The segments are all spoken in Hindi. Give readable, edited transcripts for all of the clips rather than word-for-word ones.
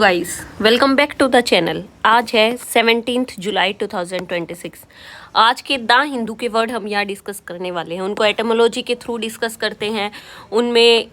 Guys welcome back to the channel. आज है 17 जुलाई 2026। आज के द हिंदू के वर्ड हम यहाँ डिस्कस करने वाले हैं, उनको एटमोलॉजी के थ्रू डिस्कस करते हैं। उनमें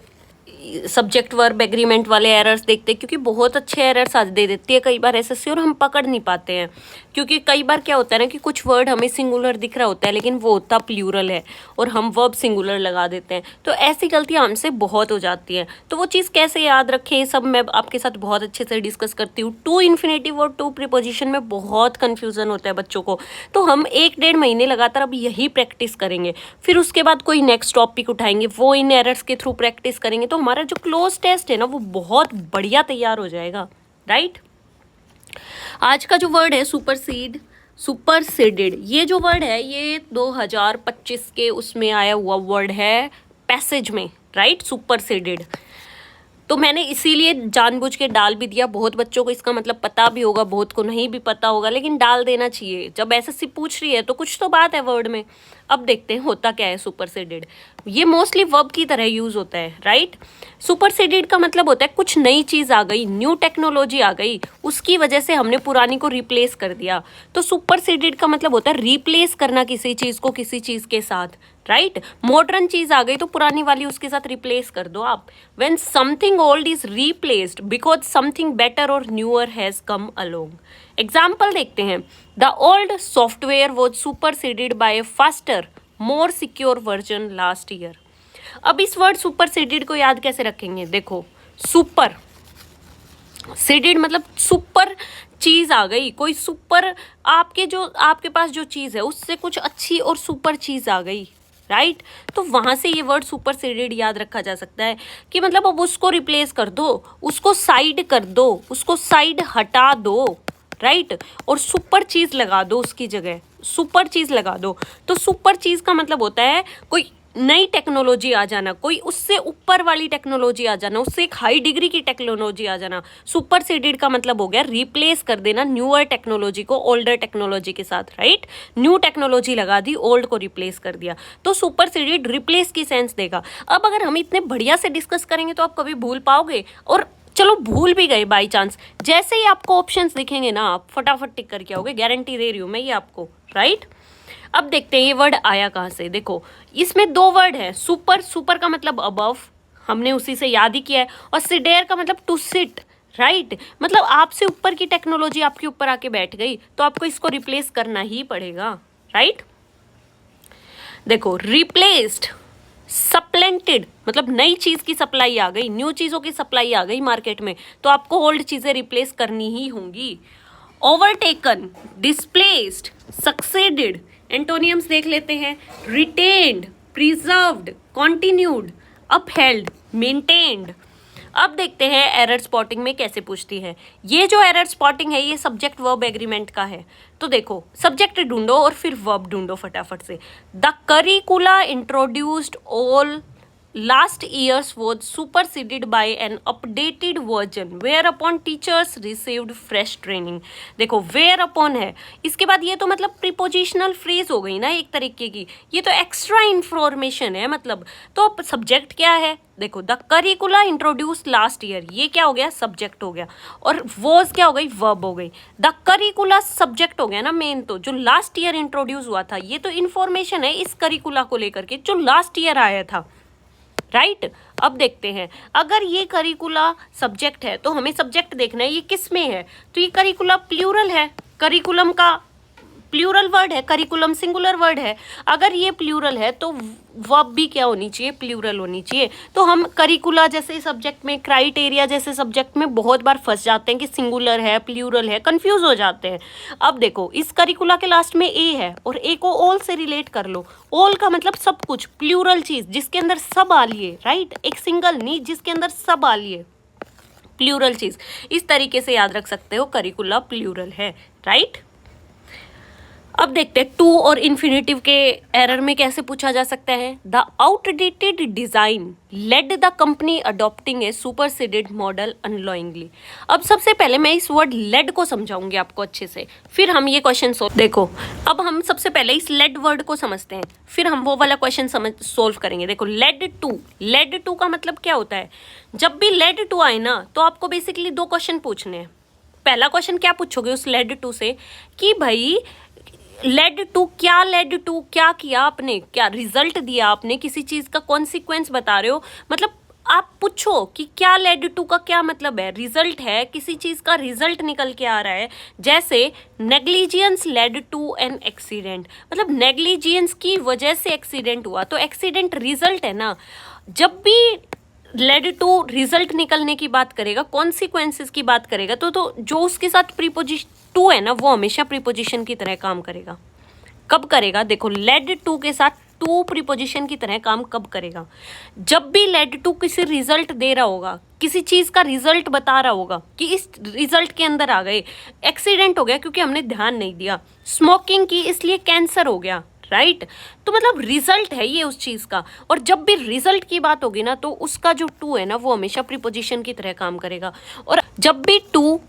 सब्जेक्ट वर्ब एग्रीमेंट वाले एरर्स देखते हैं, क्योंकि बहुत अच्छे एरर्स आज दे देती है कई बार एसएससी, और हम पकड़ नहीं पाते हैं। क्योंकि कई बार क्या होता है ना कि कुछ वर्ड हमें सिंगुलर दिख रहा होता है लेकिन वो होता प्लूरल है और हम वर्ब सिंगुलर लगा देते हैं, तो ऐसी गलतियां हमसे बहुत हो जाती हैं। तो वो चीज़ कैसे याद रखें, सब मैं आपके साथ बहुत अच्छे से डिस्कस करती हूँ। टू इन्फिनेटिव और टू प्रीपोजिशन में बहुत कन्फ्यूजन होता है बच्चों को, तो हम 1-1.5 महीने लगातार अब यही प्रैक्टिस करेंगे। फिर उसके बाद कोई नेक्स्ट टॉपिक उठाएंगे, वो इन एरर्स के थ्रू प्रैक्टिस करेंगे, तो हमारा जो क्लोज टेस्ट है ना वो बहुत बढ़िया तैयार हो जाएगा। राइट, आज का जो वर्ड है सुपरसीडेड, ये जो वर्ड है ये 2025 के उसमें आया हुआ वर्ड है, पैसेज में। राइट, सुपरसीडेड तो मैंने इसीलिए जानबूझ के डाल भी दिया। बहुत बच्चों को इसका मतलब पता भी होगा, बहुत को नहीं भी पता होगा, लेकिन डाल देना चाहिए। जब एसएससी पूछ रही है तो कुछ तो बात है वर्ड में। अब देखते हैं होता क्या है सुपरसीडेड। ये मोस्टली वर्ब की तरह यूज होता है। राइट, सुपरसीडेड का मतलब होता है कुछ नई चीज आ गई, न्यू टेक्नोलॉजी आ गई, उसकी वजह से हमने पुरानी को रिप्लेस कर दिया। तो सुपरसीडेड का मतलब होता है रिप्लेस करना किसी चीज को किसी चीज के साथ। राइट, मॉडर्न चीज आ गई तो पुरानी वाली उसके साथ रिप्लेस कर दो आप। When something old is replaced because something better और newer has come along. Example देखते हैं। The old software was superseded by a faster more secure version last year. अब इस वर्ड सुपरसीडेड को याद कैसे रखेंगे? देखो, सुपर सीडेड मतलब सुपर चीज आ गई, कोई सुपर आपके पास जो चीज है उससे कुछ अच्छी और सुपर चीज आ गई। राइट, तो वहां से ये वर्ड सुपर सीडेड याद रखा जा सकता है कि मतलब अब उसको रिप्लेस कर दो, उसको साइड कर दो, उसको साइड हटा दो। राइट, और सुपर चीज लगा दो उसकी जगह, सुपर चीज लगा दो। तो सुपर चीज का मतलब होता है कोई नई टेक्नोलॉजी आ जाना, कोई उससे ऊपर वाली टेक्नोलॉजी आ जाना, उससे एक हाई डिग्री की टेक्नोलॉजी आ जाना। सुपरसीडेड का मतलब हो गया रिप्लेस कर देना न्यूअर टेक्नोलॉजी को ओल्डर टेक्नोलॉजी के साथ। राइट, न्यू टेक्नोलॉजी लगा दी, ओल्ड को रिप्लेस कर दिया, तो सुपरसीडेड रिप्लेस की सेंस देगा। अब अगर हम इतने बढ़िया से डिस्कस करेंगे तो आप कभी भूल पाओगे? और चलो भूल भी गए बाई चांस, जैसे ही आपको ऑप्शंस दिखेंगे ना आप फटाफट टिक करके आओगे, गारंटी दे रही हूँ मैं ये आपको। राइट, अब देखते हैं ये वर्ड आया कहाँ से। देखो, इसमें 2 वर्ड है। सुपर, सुपर का मतलब अबव, हमने उसी से याद ही किया है, और सिडेर का मतलब टू सिट। राइट, मतलब आपसे ऊपर की टेक्नोलॉजी आपके ऊपर आके बैठ गई तो आपको इसको रिप्लेस करना ही पड़ेगा। राइट, देखो, रिप्लेस्ड, सप्लेंटेड मतलब नई चीज की सप्लाई आ गई, न्यू चीजों की सप्लाई आ गई मार्केट में, तो आपको ओल्ड चीजें रिप्लेस करनी ही होंगी। Overtaken, displaced, succeeded. एंटोनियम्स देख लेते हैं। Retained, preserved, continued, upheld, maintained. अब देखते हैं एरर स्पॉटिंग में कैसे पूछती है। ये जो एरर स्पॉटिंग है ये सब्जेक्ट वर्ब एग्रीमेंट का है। तो देखो, सब्जेक्ट ढूंढो और फिर वर्ब ढूंढो फटाफट से। The करिकुला introduced all last year's was superseded by an updated version whereupon teachers received fresh training। देखो, where upon है, इसके बाद ये तो मतलब प्रीपोजिशनल फ्रेज हो गई ना एक तरीके की, ये तो एक्स्ट्रा इंफॉर्मेशन है मतलब। तो सब्जेक्ट क्या है? देखो, द करिकुला इंट्रोड्यूस लास्ट ईयर, ये क्या हो गया? सब्जेक्ट हो गया, और वॉज क्या हो गई? वर्ब हो गई। द करिकुला सब्जेक्ट हो गया ना मेन, तो जो लास्ट ईयर इंट्रोड्यूस हुआ था ये तो इंफॉर्मेशन है इस करिकुला को लेकर के जो लास्ट ईयर आया था। राइट, अब देखते हैं, अगर ये करिकुला सब्जेक्ट है तो हमें सब्जेक्ट देखना है ये किस में है। तो ये करिकुला प्लूरल है, करिकुलम का प्लूरल वर्ड है, करिकुलम सिंगुलर वर्ड है। अगर ये प्लूरल है तो वर्ब भी क्या होनी चाहिए? प्लूरल होनी चाहिए। तो हम करिकुला जैसे सब्जेक्ट में, क्राइटेरिया जैसे सब्जेक्ट में बहुत बार फंस जाते हैं कि सिंगुलर है प्लूरल है, कंफ्यूज हो जाते हैं। अब देखो, इस करिकुला के लास्ट में ए है और ए को ऑल से रिलेट कर लो। ऑल का मतलब सब कुछ, प्लूरल चीज जिसके अंदर सब आ लिए। राइट, एक सिंगल नहीं जिसके अंदर सब आ लिए, प्लूरल चीज। इस तरीके से याद रख सकते हो, करिकुला प्लूरल है। राइट, अब देखते हैं टू और इन्फिनेटिव के एरर में कैसे पूछा जा सकता है। The outdated design led the company adopting a superseded model unknowingly. अब सबसे पहले मैं इस वर्ड लेड को समझाऊंगी आपको अच्छे से, फिर हम ये क्वेश्चन देखो, अब हम सबसे पहले इस लेड वर्ड को समझते हैं, फिर हम वो वाला क्वेश्चन सोल्व करेंगे। देखो लेड टू का मतलब क्या होता है। जब भी लेड टू आए ना तो आपको बेसिकली दो क्वेश्चन पूछने हैं। पहला क्वेश्चन क्या पूछोगे उस लेड टू से कि भाई लेड टू क्या किया आपने, क्या रिजल्ट दिया आपने, किसी चीज का कॉन्सिक्वेंस बता रहे हो। मतलब आप पूछो कि क्या लेड टू का क्या मतलब है, रिजल्ट है, किसी चीज का रिजल्ट निकल के आ रहा है। जैसे नेग्लिजियंस लेड टू एन एक्सीडेंट, मतलब नेग्लिजियंस की वजह से एक्सीडेंट हुआ, तो एक्सीडेंट रिजल्ट है ना। जब भी लेड टू रिजल्ट निकलने की बात करेगा, कॉन्सिक्वेंसेस की बात करेगा, तो जो उसके साथ प्रीपोजिशन टू है ना वो हमेशा प्रीपोजिशन की तरह काम करेगा। कब करेगा, देखो लेड टू के साथ टू प्रीपोजिशन की तरह काम कब करेगा, जब भी लेड टू किसी रिजल्ट दे रहा होगा, किसी चीज का रिजल्ट बता रहा होगा कि इस रिजल्ट के अंदर आ गए। एक्सीडेंट हो गया क्योंकि हमने ध्यान नहीं दिया, स्मोकिंग की इसलिए कैंसर हो गया, राइट। तो मतलब रिजल्ट है ये उस चीज का। और जब भी रिजल्ट की बात होगी ना तो उसका जो टू है ना वो हमेशा प्रीपोजिशन की तरह काम करेगा। और जब भी टू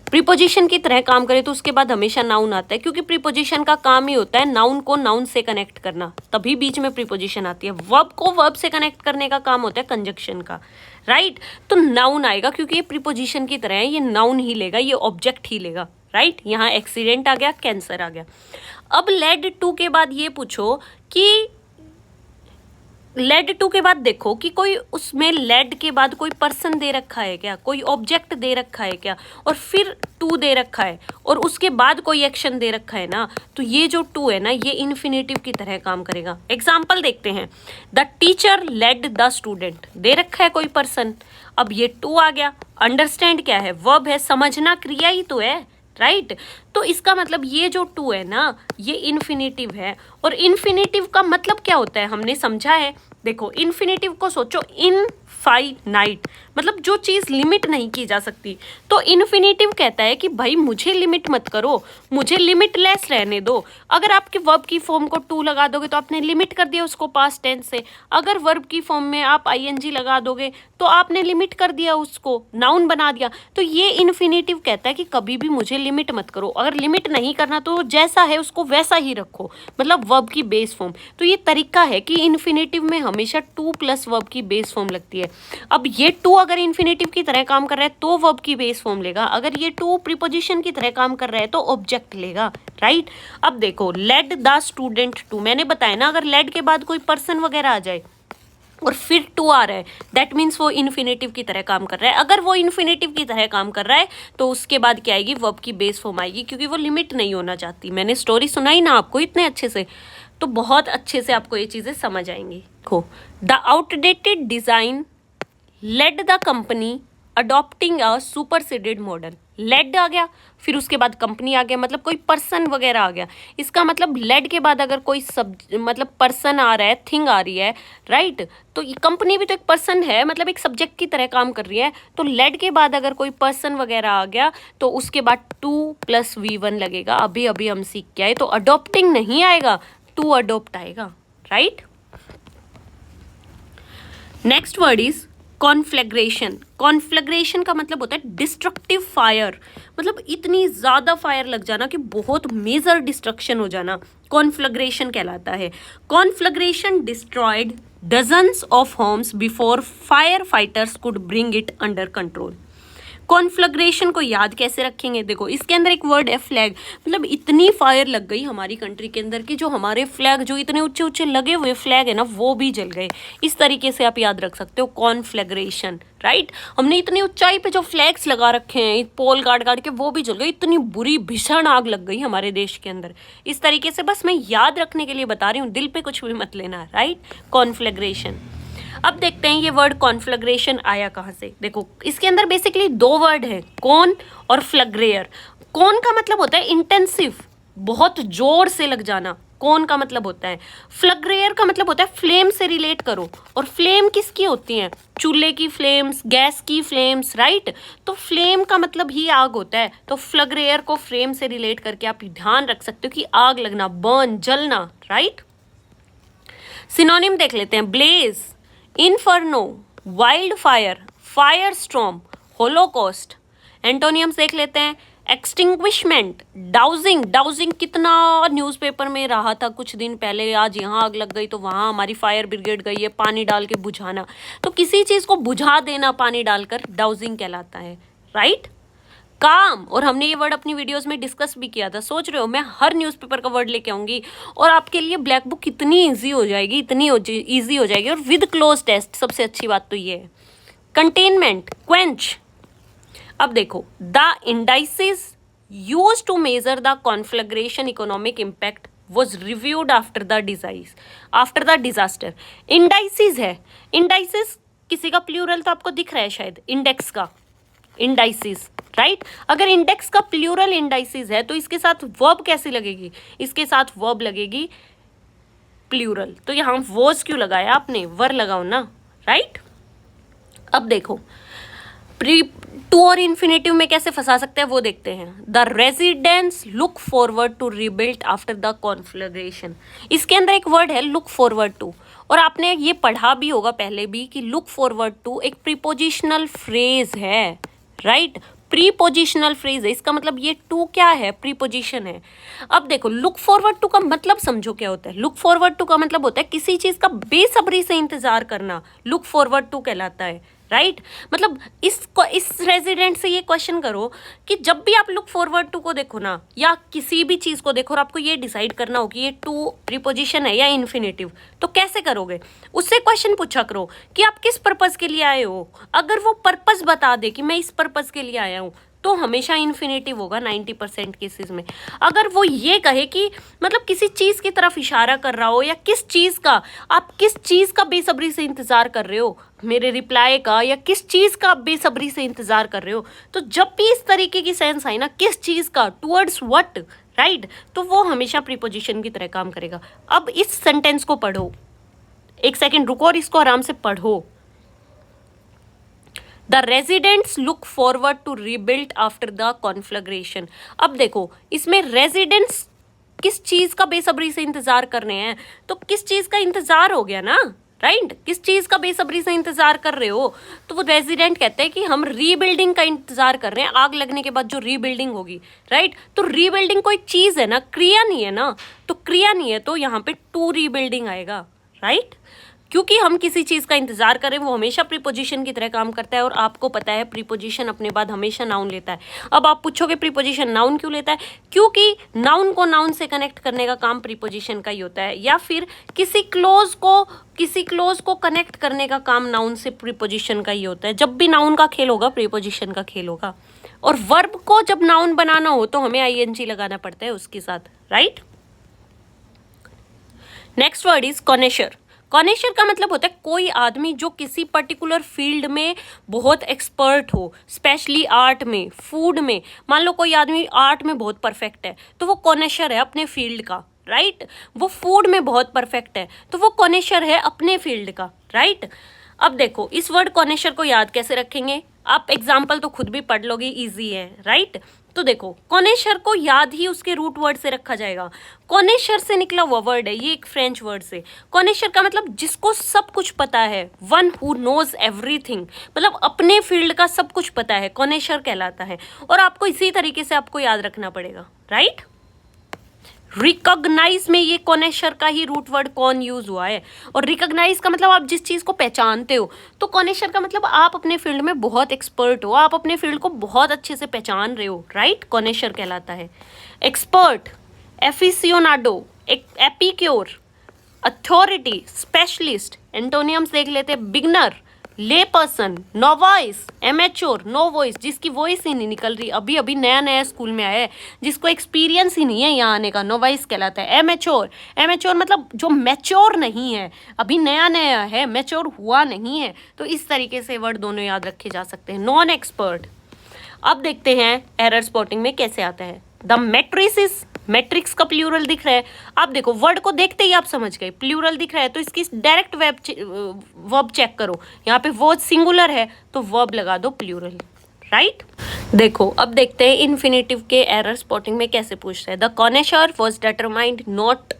प्रीपोजिशन की तरह काम करे तो उसके बाद हमेशा नाउन आता है, क्योंकि प्रीपोजिशन का काम ही होता है नाउन को नाउन से कनेक्ट करना, तभी बीच में प्रीपोजिशन आती है। वर्ब को वर्ब से कनेक्ट करने का काम होता है कंजक्शन का, राइट। तो नाउन आएगा क्योंकि ये प्रीपोजिशन की तरह है, ये नाउन ही लेगा, ये ऑब्जेक्ट ही लेगा, राइट। यहाँ एक्सीडेंट आ गया, कैंसर आ गया। अब लेड टू के बाद ये पूछो कि लेड टू के बाद देखो कि कोई उसमें लेड के बाद कोई पर्सन दे रखा है क्या, कोई ऑब्जेक्ट दे रखा है क्या, और फिर टू दे रखा है और उसके बाद कोई एक्शन दे रखा है ना, तो ये जो टू है ना ये इन्फिनेटिव की तरह काम करेगा। एग्जाम्पल देखते हैं, the teacher led the student, दे रखा है कोई पर्सन, अब ये टू आ गया। अंडरस्टैंड क्या है, वर्ब है, समझना क्रिया ही तो है, राइट। तो इसका मतलब ये जो टू है ना ये इन्फिनेटिव है। और इन्फिनेटिव का मतलब क्या होता है हमने समझा है। देखो इन्फिनेटिव को सोचो, इनफाइनाइट, मतलब जो चीज़ लिमिट नहीं की जा सकती। तो इन्फिनेटिव कहता है कि भाई मुझे लिमिट मत करो, मुझे लिमिटलेस रहने दो। अगर आपके वर्ब की फॉर्म को टू लगा दोगे तो आपने लिमिट कर दिया उसको पास्ट टेंस से। अगर वर्ब की फॉर्म में आप आईएनजी लगा दोगे तो आपने लिमिट कर दिया, उसको नाउन बना दिया। तो ये इन्फिनेटिव कहता है कि कभी भी मुझे लिमिट मत करो, अगर लिमिट नहीं करना तो जैसा है उसको वैसा ही रखो, मतलब वर्ब की बेस फॉर्म। तो ये तरीका है कि इन्फिनेटिव में हमेशा टू प्लस वर्ब की बेस फॉर्म लगती है। अब ये टू अगर इन्फिनेटिव की तरह काम कर रहा है तो वर्ब की बेस फॉर्म लेगा, अगर ये टू प्रीपोजिशन की तरह काम कर रहा है तो ऑब्जेक्ट लेगा, राइट। अब देखो लेड द स्टूडेंट टू, मैंने बताया ना अगर लेड के बाद कोई पर्सन वगैरह आ जाए और फिर टू आ रहा है दैट मीन्स वो इन्फिनेटिव की तरह काम कर रहा है। अगर वो इन्फिनेटिव की तरह काम कर रहा है तो उसके बाद क्या आएगी, वर्ब की बेस फॉर्म आएगी, क्योंकि वो लिमिट नहीं होना चाहती। मैंने स्टोरी सुनाई ना आपको इतने अच्छे से, तो बहुत अच्छे से आपको ये चीज़ें समझ आएंगी। देखो the outdated design led the company adopting a superseded model. Led आ गया, फिर उसके बाद कंपनी आ गया, मतलब कोई पर्सन वगैरह आ गया। इसका मतलब लेड के बाद अगर कोई मतलब पर्सन आ रहा है, थिंग आ रही है, राइट। तो कंपनी भी तो एक पर्सन है, मतलब एक सब्जेक्ट की तरह काम कर रही है। तो लेड के बाद अगर कोई पर्सन वगैरह आ गया तो उसके बाद टू प्लस V1 लगेगा। अभी अभी हम सीख के आए, तो अडॉप्टिंग नहीं आएगा, टू अडॉप्ट आएगा, right. Next word is conflagration. Conflagration का मतलब होता है डिस्ट्रक्टिव फायर, मतलब इतनी ज़्यादा फायर लग जाना कि बहुत मेजर डिस्ट्रक्शन हो जाना, कॉन्फ्लैग्रेशन कहलाता है। Conflagration destroyed dozens of homes before fire fighters could bring it under control. Conflagration को याद कैसे रखेंगे, देखो इसके अंदर एक वर्ड है फ्लैग, मतलब इतनी फायर लग गई हमारी कंट्री के अंदर कि जो हमारे फ्लैग जो इतने ऊंचे ऊंचे लगे हुए फ्लैग है ना वो भी जल गए। इस तरीके से आप याद रख सकते हो कॉन्फ्लैग्रेशन, राइट। हमने इतनी ऊंचाई पे जो फ्लैग्स लगा रखे हैं पोल गाड़ गाड़ के वो भी जल गए, इतनी बुरी भीषण आग लग गई हमारे देश के अंदर। इस तरीके से बस मैं याद रखने के लिए बता रही हूँ, दिल पे कुछ भी मत लेना, राइट। कॉन्फ्लैग्रेशन। अब देखते हैं ये वर्ड कॉन्फ्लैग्रेशन आया कहाँ से। देखो इसके अंदर बेसिकली दो वर्ड है, कॉन और फ्लैग्रेयर। कॉन का मतलब होता है इंटेंसिव, बहुत जोर से लग जाना, कौन का मतलब होता है, फ्लग्रेयर का मतलब होता है फ्लेम से रिलेट करो, और फ्लेम किसकी होती है, चूल्हे की फ्लेम्स, गैस की फ्लेम्स, राइट। तो फ्लेम का मतलब ही आग होता है, तो फ्लग्रेयर को फ्लेम से रिलेट करके आप ध्यान रख सकते हो कि आग लगना, बर्न, जलना, राइट। सिनोनिम देख लेते हैं, blaze, inferno, wild fire, fire storm, holocaust. Antonyms देख लेते हैं, एक्सटिंग्विशमेंट, डाउजिंग, डाउजिंग कितना न्यूज़पेपर में रहा था कुछ दिन पहले, आज यहाँ आग लग गई तो वहाँ हमारी फायर ब्रिगेड गई है, पानी डाल के बुझाना। तो किसी चीज़ को बुझा देना पानी डालकर डाउजिंग कहलाता है, राइट। काम, और हमने ये वर्ड अपनी वीडियोस में डिस्कस भी किया था। सोच रहे हो मैं हर न्यूज़पेपर का वर्ड लेके आऊंगी और आपके लिए ब्लैक बुक कितनी ईजी हो जाएगी, इतनी ईजी हो जाएगी, और विद क्लोज टेस्ट, सबसे अच्छी बात तो ये है। Containment, quench. अब देखो, the indices used to measure the conflagration economic impact was reviewed after the disaster। Indices है, इंडाइसिस किसी का प्लूरल तो आपको दिख रहा है शायद, इंडेक्स का इंडाइसिस, राइट। अगर इंडेक्स का प्लूरल इंडाइसिस है तो इसके साथ वर्ब कैसी लगेगी, इसके साथ वर्ब लगेगी प्लूरल। तो यहाँ वॉज क्यों लगाया आपने, वर लगाओ ना, राइट। अब देखो टू और इन्फिनेटिव में कैसे फंसा सकते हैं वो देखते हैं। The residents look forward to rebuild after the conflagration. इसके अंदर एक वर्ड है लुक फॉरवर्ड टू, और आपने ये पढ़ा भी होगा पहले भी कि लुक फॉरवर्ड टू एक प्रीपोजिशनल फ्रेज है, राइट। प्रीपोजिशनल फ्रेज है, इसका मतलब ये टू क्या है, प्रीपोजिशन है। अब देखो लुक फॉरवर्ड टू का मतलब समझो क्या होता है। लुक फॉरवर्ड टू का मतलब होता है किसी चीज का बेसब्री से इंतजार करना, लुक फॉरवर्ड टू कहलाता है, राइट। मतलब इस रेजिडेंट से ये क्वेश्चन करो कि जब भी आप लुक फॉरवर्ड टू को देखो ना, या किसी भी चीज को देखो और आपको ये डिसाइड करना हो कि ये टू प्रीपोजिशन है या इन्फिनेटिव, तो कैसे करोगे, उससे क्वेश्चन पूछा करो कि आप किस पर्पस के लिए आए हो। अगर वो पर्पस बता दे कि मैं इस पर्पस के लिए आया हूँ, तो हमेशा इन्फिनेटिव होगा 90% केसेस में। अगर वो ये कहे कि मतलब किसी चीज की तरफ इशारा कर रहा हो, या किस चीज का, आप किस चीज का बेसब्री से इंतजार कर रहे हो, मेरे रिप्लाई का, या किस चीज का आप बेसब्री से इंतजार कर रहे हो, तो जब भी इस तरीके की सेंस आई ना, किस चीज का, टुवर्ड्स व्हाट, राइट, तो वो हमेशा प्रीपोजिशन की तरह काम करेगा। अब इस सेंटेंस को पढ़ो, एक सेकेंड रुको और इसको आराम से पढ़ो। The residents look forward to rebuild after the conflagration. अब देखो इसमें रेजिडेंट्स किस चीज का बेसब्री से इंतजार कर रहे हैं, तो किस चीज का इंतजार हो गया ना, राइट। किस चीज का बेसब्री से इंतजार कर रहे हो, तो वो रेजिडेंट कहते हैं कि हम रीबिल्डिंग का इंतजार कर रहे हैं, आग लगने के बाद जो रीबिल्डिंग होगी, राइट। तो रीबिल्डिंग कोई चीज है ना, क्रिया नहीं है ना, तो क्रिया नहीं है तो यहाँ पे टू रीबिल्डिंग आएगा, राइट। क्योंकि हम किसी चीज़ का इंतजार करें, वो हमेशा प्रीपोजिशन की तरह काम करता है, और आपको पता है प्रीपोजिशन अपने बाद हमेशा नाउन लेता है। अब आप पूछोगे प्रीपोजिशन नाउन क्यों लेता है, क्योंकि नाउन को नाउन से कनेक्ट करने का काम प्रीपोजिशन का ही होता है, या फिर किसी क्लोज को कनेक्ट करने का काम नाउन से प्रीपोजिशन का ही होता है। जब भी नाउन का खेल होगा प्रीपोजिशन का खेल होगा, और वर्ब को जब नाउन बनाना हो तो हमें आईएनजी लगाना पड़ता है उसके साथ, right. Next word is connoisseur. Connoisseur का मतलब होता है कोई आदमी जो किसी पर्टिकुलर फील्ड में बहुत एक्सपर्ट हो, स्पेशली आर्ट में, फूड में। मान लो कोई आदमी आर्ट में बहुत परफेक्ट है तो वो कॉनेशर है अपने फील्ड का, राइट। वो फूड में बहुत परफेक्ट है तो वो कॉनेशर है अपने फील्ड का, राइट। अब देखो इस वर्ड कॉनेशर को याद कैसे रखेंगे, आप एग्जाम्पल तो खुद भी पढ़ लोगे, ईजी है, राइट। तो देखो कॉनेशर को याद ही उसके रूट वर्ड से रखा जाएगा। कॉनेशर से निकला हुआ वर्ड है, ये एक फ्रेंच वर्ड से। कॉनेशर का मतलब जिसको सब कुछ पता है, वन हु नोज एवरीथिंग, मतलब अपने फील्ड का सब कुछ पता है, कॉनेशर कहलाता है। और आपको इसी तरीके से आपको याद रखना पड़ेगा, राइट। रिकॉग्नाइज में ये कॉनेशर का ही रूट वर्ड कौन यूज हुआ है, और रिकॉग्नाइज का मतलब आप जिस चीज को पहचानते हो, तो कॉनेशर का मतलब आप अपने फील्ड में बहुत एक्सपर्ट हो, आप अपने फील्ड को बहुत अच्छे से पहचान रहे हो, राइट, कॉनेशर कहलाता है। Expert, aficionado, epicure, authority, specialist. Antonyms देख लेते हैं, beginner, lay person, novice, amateur, no voice, जिसकी वॉइस ही नहीं निकल रही, अभी अभी नया नया स्कूल में आया है, जिसको एक्सपीरियंस ही नहीं है यहाँ आने का, नोवाइस कहलाता है। एमेच्योर, एमेच्योर मतलब जो मैच्योर नहीं है, अभी नया नया है, मैच्योर हुआ नहीं है। तो इस तरीके से वर्ड दोनों याद रखे जा सकते हैं। Non expert. अब देखते हैं एरर स्पॉटिंग में कैसे आता है। द मैट्रिसेस मैट्रिक्स का प्लूरल दिख रहा है, आप देखो वर्ड को देखते ही आप समझ गए प्लूरल दिख रहा है, तो इसकी डायरेक्ट वर्ब चेक करो, यहाँ पे वर्ड सिंगुलर है तो वर्ब लगा दो प्लूरल, राइट। देखो अब देखते हैं इन्फिनेटिव के एरर स्पॉटिंग में कैसे पूछता है। The connoisseur was determined not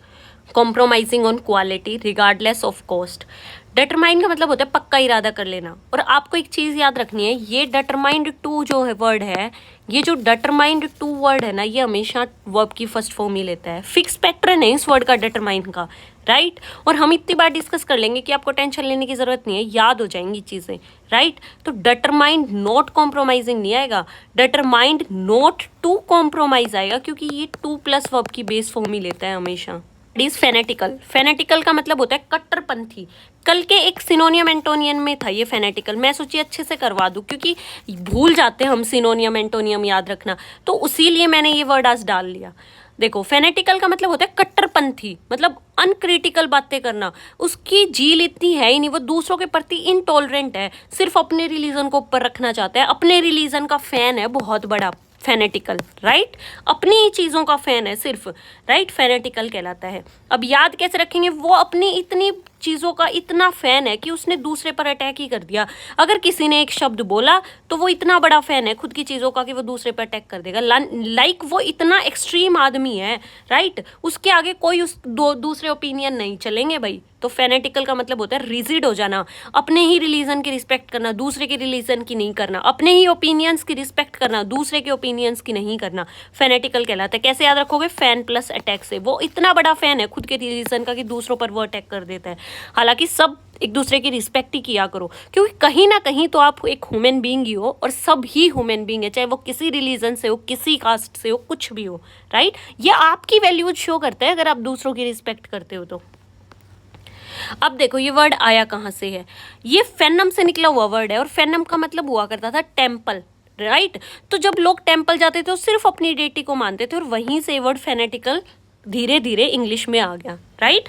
compromising on quality regardless of cost. Determine का मतलब होता है पक्का इरादा कर लेना। और आपको एक चीज़ याद रखनी है, ये डिटरमाइंड टू जो है वर्ड है, ये जो डिटरमाइंड टू वर्ड है ना, ये हमेशा वर्ब की फर्स्ट फॉर्म ही लेता है। फिक्स पैटर्न है इस वर्ड का डिटरमाइन का, राइट। और हम इतनी बार डिस्कस कर लेंगे कि आपको टेंशन लेने की जरूरत नहीं है, याद हो जाएंगी चीज़ें, राइट। तो डिटरमाइंड नॉट कॉम्प्रोमाइजिंग नहीं आएगा, डिटरमाइंड नॉट टू कॉम्प्रोमाइज आएगा, क्योंकि ये टू प्लस वर्ब की बेस फॉर्म ही लेता है हमेशा। इज फेनेटिकल। फेनेटिकल का मतलब होता है कट्टरपंथी। कल के एक सिनोनियम एंटोनियम में था ये फेनेटिकल, मैं सोची अच्छे से करवा दूं क्योंकि भूल जाते हैं हम सिनोनियम एंटोनियम याद रखना, तो इसीलिए मैंने ये वर्ड आज डाल लिया। देखो फेनेटिकल का मतलब होता है कट्टरपंथी, मतलब अनक्रिटिकल बातें करना, उसकी झील इतनी है ही नहीं, वो दूसरों के प्रति इनटॉलरेंट है, सिर्फ अपने रिलीजन को ऊपर रखना चाहता है, अपने रिलीजन का फैन है बहुत बड़ा फेनेटिकल, राइट। अपनी ही चीज़ों का फैन है सिर्फ, राइट, फेनेटिकल कहलाता है। अब याद कैसे रखेंगे, वो अपनी इतनी चीज़ों का इतना फैन है कि उसने दूसरे पर अटैक ही कर दिया। अगर किसी ने एक शब्द बोला तो वो इतना बड़ा फैन है खुद की चीज़ों का कि वो दूसरे पर अटैक कर देगा। लाइक वो इतना एक्सट्रीम आदमी है, राइट, उसके आगे कोई दूसरे ओपिनियन नहीं चलेंगे भाई। तो फेनेटिकल का मतलब होता है रिजिड हो जाना, अपने ही रिलीजन की रिस्पेक्ट करना, दूसरे के रिलीजन की नहीं करना, अपने ही ओपिनियंस की रिस्पेक्ट करना, दूसरे के ओपिनियंस की नहीं करना, फेनेटिकल कहलाता है। कैसे याद रखोगे, फैन प्लस अटैक से। वो इतना बड़ा फैन है खुद के रिलीजन का कि दूसरों पर वो अटैक कर देता है। हालांकि सब एक दूसरे की रिस्पेक्ट ही किया करो, क्योंकि कहीं ना कहीं तो आप एक ह्यूमन बीइंग ही हो, और सब ही ह्यूमन बीइंग है, चाहे वो किसी रिलीजन से हो, किसी कास्ट से हो, कुछ भी हो, राइट। ये आपकी वैल्यूज शो करता है अगर आप दूसरों की रिस्पेक्ट करते हो तो। अब देखो ये वर्ड आया कहाँ से है, ये फेनम से निकला हुआ वर्ड है, और फेनम का मतलब हुआ करता था टेम्पल, राइट। तो जब लोग टेम्पल जाते थे तो सिर्फ अपनी डेटी को मानते थे, और वहीं से वर्ड फेनेटिकल धीरे धीरे इंग्लिश में आ गया, राइट।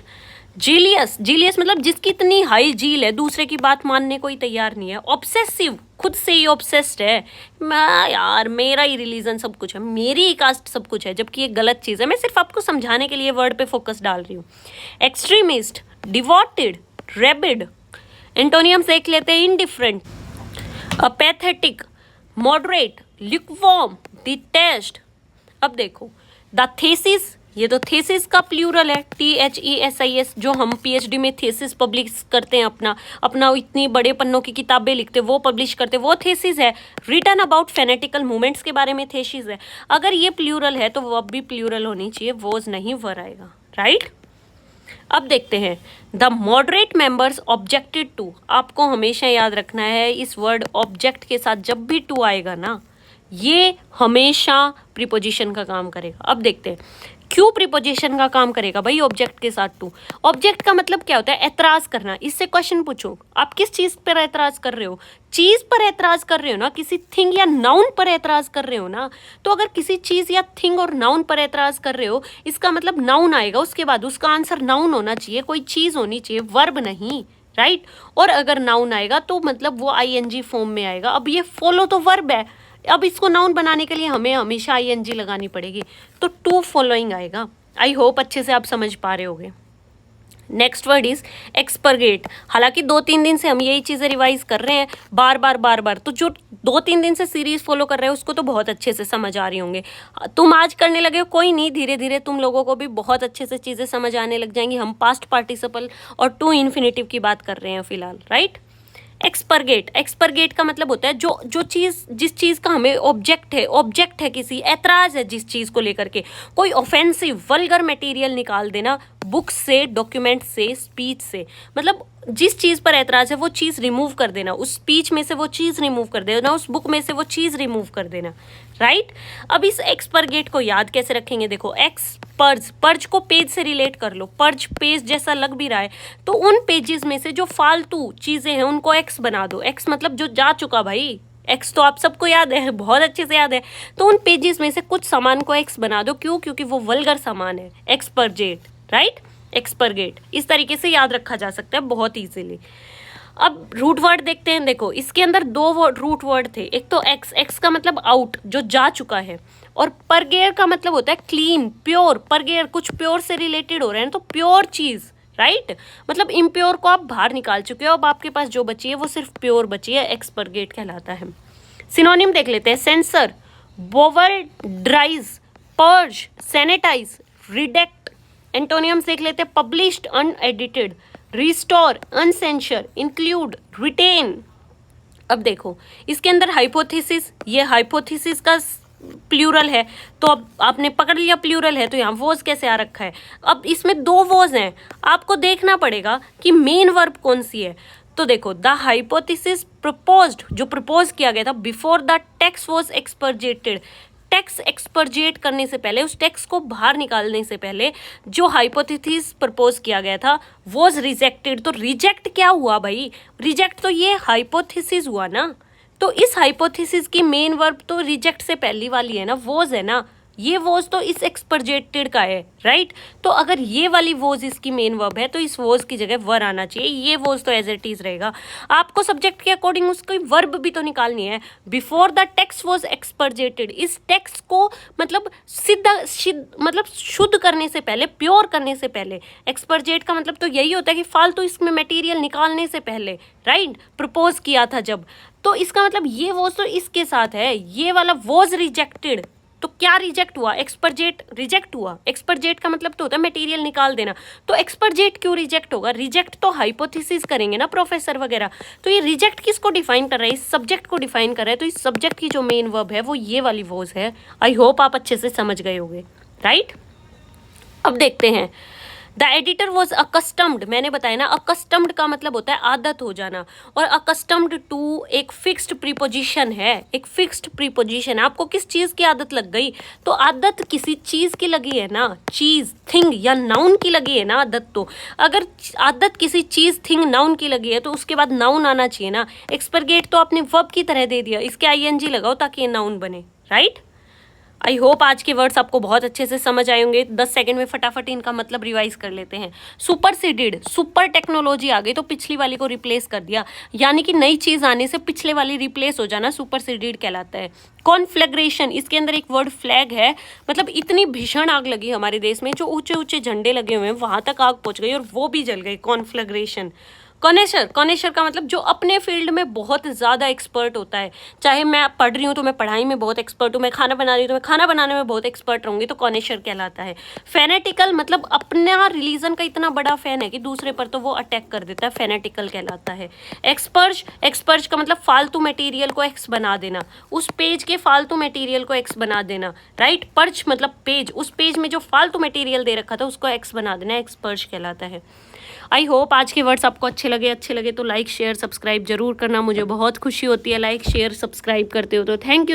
जीलियस, जीलियस मतलब जिसकी इतनी हाई झील है, दूसरे की बात मानने को ही तैयार नहीं है। ऑब्सेसिव, खुद से ही ऑब्सेस्ड है, मैं यार मेरा ही रिलीजन सब कुछ है, मेरी ही कास्ट सब कुछ है, जबकि ये गलत चीज़ है। मैं सिर्फ आपको समझाने के लिए वर्ड पे फोकस डाल रही हूँ। Extremist, devoted, rapid. एंटोनियम से एक लेते हैं indifferent, apathetic, moderate, lukewarm, detest. अब देखो द थीसिस, ये तो थीसिस का प्लूरल है, THESIS, जो हम PhD में थीसिस पब्लिश करते हैं, अपना इतनी बड़े पन्नों की किताबें लिखते वो पब्लिश करते, वो थीसिस है। रिटन अबाउट फेनेटिकल मूवमेंट्स के बारे में थीसिस है। अगर ये प्लूरल है तो वो अब भी प्लूरल होनी चाहिए, वोज नहीं वर आएगा, राइट। अब देखते हैं the moderate members objected to. आपको हमेशा याद रखना है इस वर्ड ऑब्जेक्ट के साथ जब भी टू आएगा ना, ये हमेशा प्रीपोजिशन का काम करेगा। अब देखते हैं क्यों प्रीपोजिशन का काम करेगा भाई ऑब्जेक्ट के साथ टू। ऑब्जेक्ट का मतलब क्या होता है, एतराज करना। इससे क्वेश्चन पूछो, आप किस चीज पर एतराज कर रहे हो, चीज पर एतराज कर रहे हो ना, किसी थिंग या नाउन पर एतराज कर रहे हो ना। तो अगर किसी चीज या थिंग और नाउन पर एतराज कर रहे हो, इसका मतलब नाउन आएगा, उसके बाद उसका आंसर नाउन होना चाहिए, कोई चीज होनी चाहिए, वर्ब नहीं, राइट। और अगर नाउन आएगा तो मतलब वो ING फॉर्म में आएगा। अब ये फॉलो तो वर्ब है, अब इसको नाउन बनाने के लिए हमें हमेशा ING लगानी पड़ेगी, तो टू फॉलोइंग आएगा। आई होप अच्छे से आप समझ पा रहे होगे। Next word is expurgate. हालांकि 2-3 दिन से हम यही चीज़ें रिवाइज कर रहे हैं बार बार, तो जो 2-3 दिन से सीरीज फॉलो कर रहे हो उसको तो बहुत अच्छे से समझ आ रही होंगे। तुम आज करने लगे हो, कोई नहीं, धीरे धीरे तुम लोगों को भी बहुत अच्छे से चीज़ें समझ आने लग जाएंगी। हम पास्ट पार्टिसिपल और टू इन्फिनेटिव की बात कर रहे हैं फिलहाल, राइट। एक्सपर्गेट, एक्सपर्गेट का मतलब होता है जो चीज़, जिस चीज़ का हमें ऑब्जेक्ट है किसी, ऐतराज है जिस चीज़ को लेकर के, कोई ऑफेंसिव वल्गर मटेरियल निकाल देना बुक से, डॉक्यूमेंट से, स्पीच से, मतलब जिस चीज़ पर ऐतराज है वो चीज़ रिमूव कर देना, उस स्पीच में से वो चीज़ रिमूव कर देना, उस बुक में से वो चीज़ रिमूव कर देना, राइट। अब इस एक्सपर्गेट को याद कैसे रखेंगे, देखो एक्स पर्ज, पर्ज को पेज से रिलेट कर लो, पर्ज पेज जैसा लग भी रहा है, तो उन पेजेस में से जो फालतू चीज़ें हैं उनको एक्स बना दो। एक्स मतलब जो जा चुका भाई, एक्स तो आप सबको याद है, बहुत अच्छे से याद है, तो उन पेजेस में से कुछ सामान को एक्स बना दो। क्यों? क्योंकि वो वल्गर सामान है। एक्सपर्जेट, राइट, एक्सपर्गेट, इस तरीके से याद रखा जा सकता है बहुत ईजिली। अब रूट वर्ड देखते हैं। देखो इसके अंदर दो रूट वर्ड थे, एक तो एक्स, एक्स का मतलब आउट, जो जा चुका है, और परगेयर का मतलब होता है क्लीन, प्योर। परगेयर कुछ प्योर से रिलेटेड हो रहे हैं, तो प्योर चीज, राइट, मतलब इम्प्योर को आप बाहर निकाल चुके हो, अब आपके पास जो बची है वो सिर्फ प्योर बची है, एक्सपरगेट कहलाता है। सिनोनिम देख लेते हैं। Censor, bowdlerise, purge, sanitise, redact. Antonyms देख लेते हैं। Published, unedited, restore, uncensor, include, retain. अब देखो इसके अंदर हाइपोथेसिस, ये हाइपोथेसिस का प्लूरल है, तो अब आपने पकड़ लिया प्लूरल है, तो यहाँ वोज कैसे आ रखा है। अब इसमें दो वोज हैं, आपको देखना पड़ेगा कि मेन वर्ब कौन सी है। तो देखो द हाइपोथेसिस प्रपोज्ड, जो प्रपोज किया गया था before the text was expurgated, text expurgate करने से पहले, उस टेक्स्ट को बाहर निकालने से पहले जो हाइपोथेसिस प्रपोज किया गया था वॉज रिजेक्टेड। तो रिजेक्ट क्या हुआ भाई, रिजेक्ट तो ये हाइपोथेसिस हुआ ना, तो इस हाइपोथेसिस की मेन वर्ब तो रिजेक्ट से पहली वाली है ना, वॉज है ना, ये वॉज तो इस एक्सपर्जेटेड का है, राइट। तो अगर ये वाली वॉज इसकी मेन वर्ब है तो इस वॉज की जगह वर आना चाहिए, ये वॉज तो एज इट इज रहेगा। आपको सब्जेक्ट के अकॉर्डिंग उसकी वर्ब भी तो निकालनी है। बिफोर द टेक्स्ट वॉज एक्सपर्जेटेड, इस टेक्स्ट को मतलब मतलब शुद्ध करने से पहले, प्योर करने से पहले। एक्सपर्जेट का मतलब तो यही होता है कि फालतू इसमें मटेरियल निकालने से पहले, राइट, प्रपोज किया था जब। तो इसका मतलब ये वॉज तो इसके साथ है, ये वाला वॉज रिजेक्टेड, तो क्या रिजेक्ट हुआ, एक्सपर्जेट रिजेक्ट हुआ। एक्सपर्जेट का मतलब तो होता है मटेरियल निकाल देना, तो एक्सपर्जेट क्यों रिजेक्ट होगा, रिजेक्ट तो हाइपोथेसिस करेंगे ना प्रोफेसर वगैरह। तो ये रिजेक्ट किसको डिफाइन कर रहा है, इस सब्जेक्ट को डिफाइन कर रहा है, तो इस सब्जेक्ट की जो मेन वर्ब है वो ये वाली वॉज है। आई होप आप अच्छे से समझ गए होंगे, राइट। अब देखते हैं। द एडिटर वॉज अकस्टम्ड, मैंने बताया ना, अकस्टम्ड का मतलब होता है आदत हो जाना, और अकस्टम्ड टू एक फिक्स्ड प्रीपोजिशन है, एक फिक्स्ड प्रीपोजिशन है। आपको किस चीज़ की आदत लग गई, तो आदत किसी चीज़ की लगी है ना, चीज़, थिंग या नाउन की लगी है ना आदत। तो अगर आदत किसी चीज़, थिंग, नाउन की लगी है तो उसके बाद नाउन आना चाहिए ना। एक्सपर्गेट तो आपने वर्ब की तरह दे दिया, इसके आईएनजी लगाओ ताकि ये नाउन बने, राइट। आई होप आज के वर्ड्स आपको बहुत अच्छे से समझ आए होंगे। 10 सेकंड में फटाफट इनका मतलब रिवाइज कर लेते हैं। सुपरसीडेड, सुपर टेक्नोलॉजी आ गई तो पिछली वाली को रिप्लेस कर दिया, यानी कि नई चीज आने से पिछले वाली रिप्लेस हो जाना सुपरसीडेड कहलाता है। कॉन्फ्लैग्रेशन, इसके अंदर एक वर्ड फ्लैग है, मतलब इतनी भीषण आग लगी हमारे देश में, जो ऊंचे ऊंचे झंडे लगे हुए हैं वहां तक आग पहुंच गई और वो भी जल गई, कॉन्फ्लैग्रेशन। कॉनेशर, कॉनेशर का मतलब जो अपने फील्ड में बहुत ज़्यादा एक्सपर्ट होता है, चाहे मैं पढ़ रही हूँ तो मैं पढ़ाई में बहुत एक्सपर्ट हूँ, मैं खाना बना रही हूँ तो मैं खाना बनाने में बहुत एक्सपर्ट रहूँगी, तो कॉनेशर कहलाता है। फेनेटिकल मतलब अपना रिलीजन का इतना बड़ा फैन है कि दूसरे पर तो वो अटैक कर देता है, फेनेटिकल कहलाता है। एक्सपर्ज, एक्सपर्ज का मतलब फालतू मटेरियल को एक्स बना देना, उस पेज के फालतू मटेरियल को एक्स बना देना, राइट। पर्च मतलब पेज, उस पेज में जो फालतू मटेरियल दे रखा था उसको एक्स बना देना, एक्सपर्ज कहलाता है। आई होप आज के वर्ड्स आपको अच्छे लगे तो लाइक शेयर सब्सक्राइब जरूर करना, मुझे बहुत खुशी होती है लाइक शेयर सब्सक्राइब करते हो तो। Thank you.